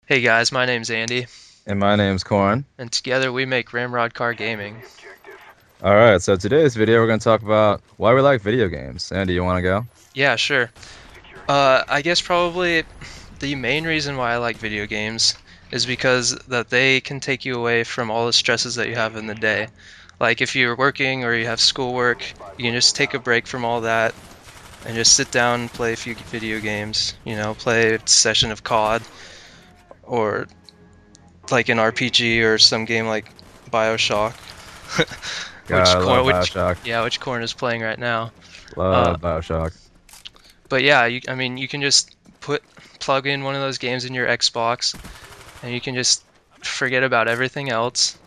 Hey guys, my name's Andy, And my name's Corn. and together we make Ramrod Car Gaming. All right, so today's video we're going to talk about why we like video games. Andy, you want to go? Yeah, sure. I guess probably the main reason why I like video games is because that they can take you away from all the stresses that you have in the day. Like if you're working or you have schoolwork, you can just take a break from all that and just sit down and play a few video games. Play a session of COD or like an RPG or some game like BioShock, which God, I corn, love which BioShock. yeah, which corn is playing right now. Uh, Love BioShock. But yeah, I mean, you can just plug in one of those games in your Xbox, and you can just forget about everything else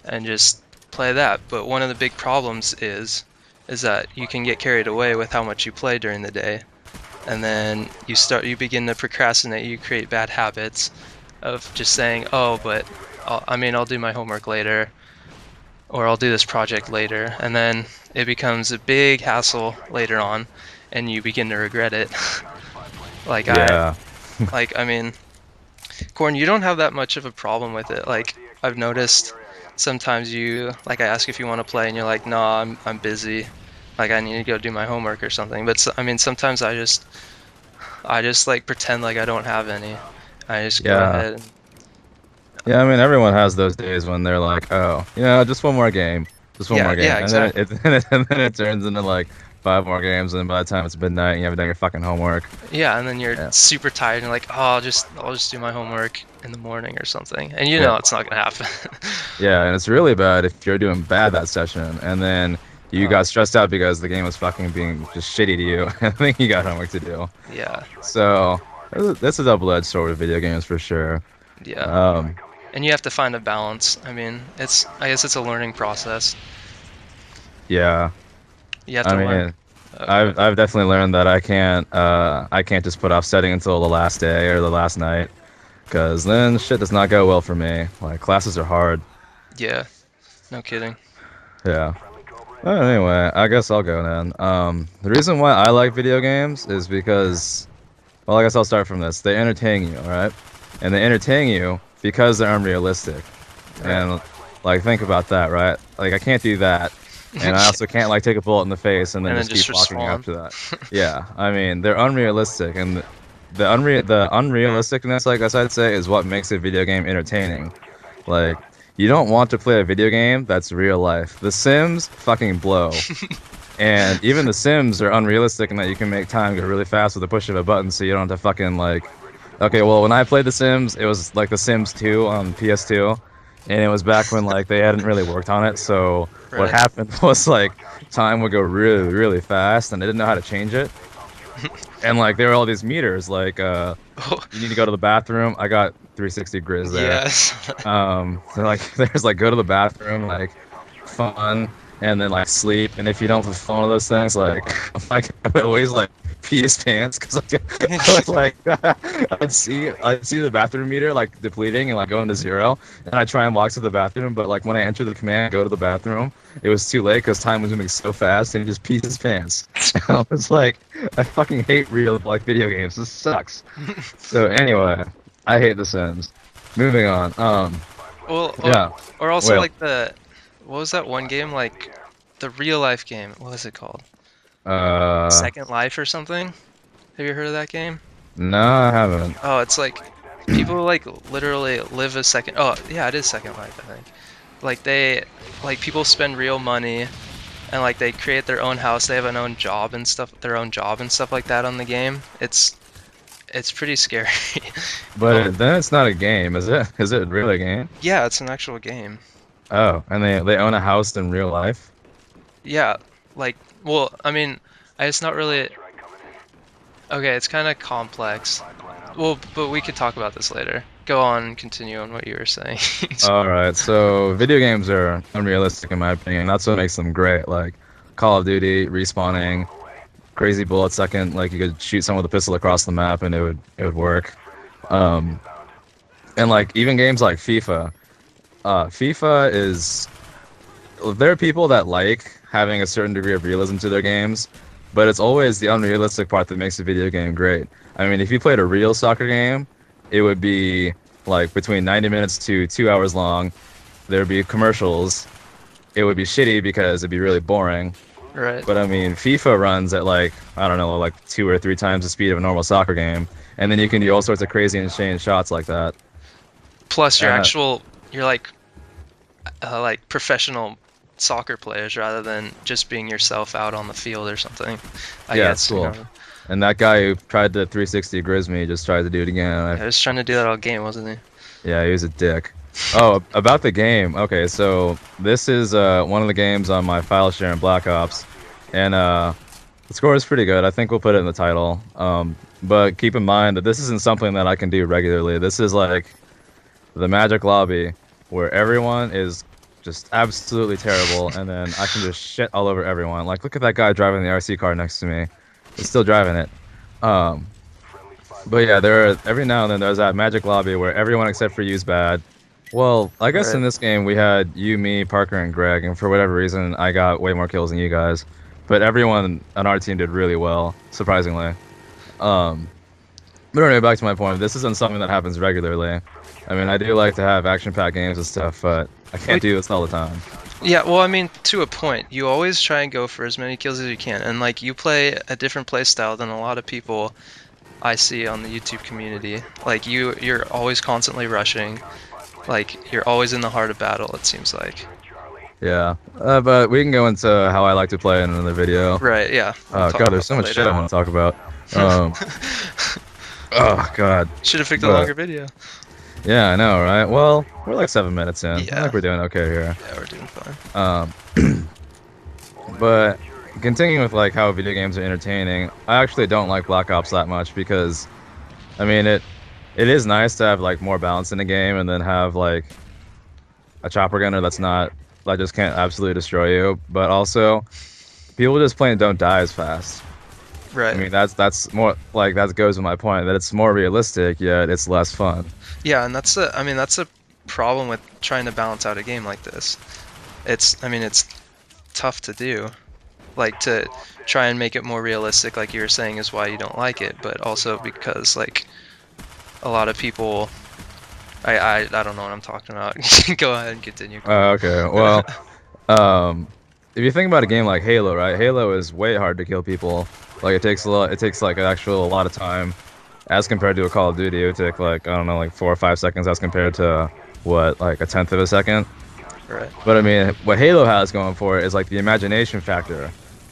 and just play that. But one of the big problems is that you can get carried away with how much you play during the day, and then you begin to procrastinate. You create bad habits of just saying, "Oh, but I'll do my homework later, or I'll do this project later," and then it becomes a big hassle later on, and you begin to regret it. Like I Yeah. I mean, Corn, you don't have that much of a problem with it. Like I've noticed sometimes I ask if you want to play and you're like, "Nah, I'm busy. Like I need to go do my homework or something." But I mean, sometimes I just like pretend like I don't have any. I just go Yeah. ahead and Yeah, I mean, everyone has those days when they're like, oh, just one more game. Just one yeah, more game. yeah, And then exactly. and then it turns into like five more games. And then by the time it's midnight, you haven't done your fucking homework. Yeah, and then you're Yeah. super tired and you're like, "Oh, I'll just do my homework in the morning or something." And Yeah. it's not gonna happen. Yeah. And it's really bad if you're doing bad that session. And then you Uh, got stressed out because the game was fucking being just shitty to you. And then you got homework to do. yeah, So that's a double-edged sword with video games for sure. yeah. Um, And you have to find a balance. I mean, I guess it's a learning process. yeah, You have I to learn. mean, Go I've ahead. definitely learned that I can't just put off setting until the last day or the last night, because then shit does not go well for me. Like classes are hard. Yeah, no kidding. Yeah. Well, anyway, I guess I'll go then. The reason why I like video games is because, well, I guess I'll start from this. They entertain you, all right? And they entertain you because they're unrealistic. Right. And like think about that, right? Like I can't do that. And I also can't like take a bullet in the face and then And then just just keep walking respond. after that. Yeah, I mean, they're unrealistic and the unrealisticness, like as I'd say, is what makes a video game entertaining. Like you don't want to play a video game that's real life. The Sims fucking blow. And even the Sims are unrealistic in that you can make time go really fast with the push of a button, so you don't have to fucking like. Okay, well, when I played The Sims, it was like The Sims 2 on PS2, and it was back when like they hadn't really worked on it. So what Right. happened was like time would go really, really fast, and they didn't know how to change it. And like there were all these meters, like Oh, you need to go to the bathroom. I got 360 grizz there. yes. So like there's like go to the bathroom, like fun, and then like sleep. And if you don't fulfill one of those things, like I would always like pee his pants because like I was like I'd see the bathroom meter like depleting and like going to zero, and I try and walk to the bathroom, but like when I enter the command go to the bathroom, it was too late because time was moving so fast and he just peed his pants. I was like, I fucking hate real like video games. This sucks. So anyway, I hate The Sims. Moving on. Well, Yeah. or also Well, like what was that one game like the real life game? What was it called? uh, Second Life or something? Have you heard of that game? no, I haven't. Oh, it's like people like literally live a second. Oh, yeah, it is Second Life, I think. Like people spend real money and like they create their own house. They have their own job and stuff like that on the game. It's pretty scary. Oh, But then it's not a game, is it? Is it really a game? yeah, it's an actual game. Oh, and they own a house in real life? Yeah, like, well, I mean, it's not really. Okay, it's kind of complex. Well, but we could talk about this later. Go on, continue on what you were saying. All right, so video games are unrealistic in my opinion. That's what makes them great. Like Call of Duty, respawning, crazy bullet second, like you could shoot someone with a pistol across the map and it would work. Um, and like even games like FIFA. FIFA is there are people that like having a certain degree of realism to their games, but it's always the unrealistic part that makes a video game great. I mean, if you played a real soccer game, it would be like between 90 minutes to 2 hours long. There'd be commercials. It would be shitty because it'd be really boring. Right. But I mean, FIFA runs at like, I don't know, like 2 or 3 times the speed of a normal soccer game, and then you can do all sorts of crazy insane shots like that. Plus, Uh, you're like professional soccer players rather than just being yourself out on the field or something. I yeah, it's guess, you cool. know. And that guy who tried to 360 grizz me just tried to do it again. I was trying to do that all game, wasn't he? Yeah, he was a dick. Oh, about the game. Okay, so this is one of the games on my file share in Black Ops, and the score is pretty good. I think we'll put it in the title. But keep in mind that this isn't something that I can do regularly. This is like the Magic Lobby, where everyone is just absolutely terrible, and then I can just shit all over everyone. Like, look at that guy driving the RC car next to me. He's still driving it. Um, but yeah, every now and then there's that Magic Lobby where everyone except for you's bad. Well, I guess in Right. this game we had you, me, Parker, and Greg, and for whatever reason I got way more kills than you guys. But everyone on our team did really well, surprisingly. Um, but anyway, back to my point. This isn't something that happens regularly. I mean, I do like to have action-packed games and stuff, but I can't do this all the time. Yeah, well, I mean, to a point, you always try and go for as many kills as you can, and like you play a different play style than a lot of people I see on the YouTube community. Like you're always constantly rushing. Like you're always in the heart of battle, it seems like. Yeah, but we can go into how I like to play in another video. Right, yeah. We'll Oh talk god, about there's so that much shit later. I want to talk about. Um, oh god. Should have picked a But longer video. yeah, I know, right? Well, we're like 7 minutes in. I Yeah. think we're doing okay here. Yeah, we're doing fine. Um, but continuing with like how video games are entertaining, I actually don't like Black Ops that much because, I mean, it is nice to have like more balance in the game and then have like a chopper gunner that just can't absolutely destroy you. But also, people just plain don't die as fast. Right. I mean, that's more like that goes with my point that it's more realistic, yet it's less fun. Yeah, and that's a problem with trying to balance out a game like this. It's tough to do. Like to try and make it more realistic, like you were saying, is why you don't like it, but also because like a lot of people, I don't know what I'm talking about. Go ahead and continue. Okay, well, if you think about a game like Halo, right? Halo is way hard to kill people. Like it takes a lot. It takes like a lot of time, as compared to a Call of Duty. It would take like, I don't know, like 4 or 5 seconds, as compared to what, like a tenth of a second. Right. But I mean, what Halo has going for it is like the imagination factor.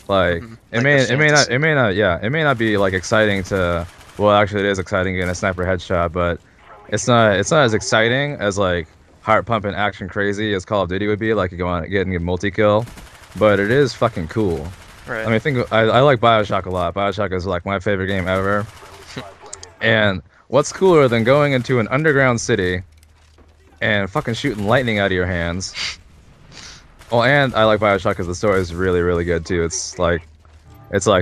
Like it Like may the it may not fantasy. it may not yeah it may not be like exciting to, well, actually it is exciting getting a sniper headshot, but it's not as exciting as like heart pumping action crazy as Call of Duty would be, like you go on getting a multi kill. But it is fucking cool. Right. I mean, I like BioShock a lot. BioShock is like my favorite game ever. And what's cooler than going into an underground city and fucking shooting lightning out of your hands? Well, and I like BioShock because the story is really, really good too. It's like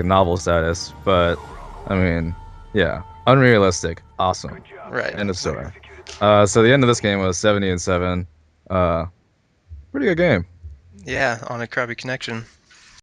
novel status, but I mean, yeah, unrealistic, awesome. Right. End of story. So the end of this game was 70-7. Pretty good game. Yeah, on a crappy connection.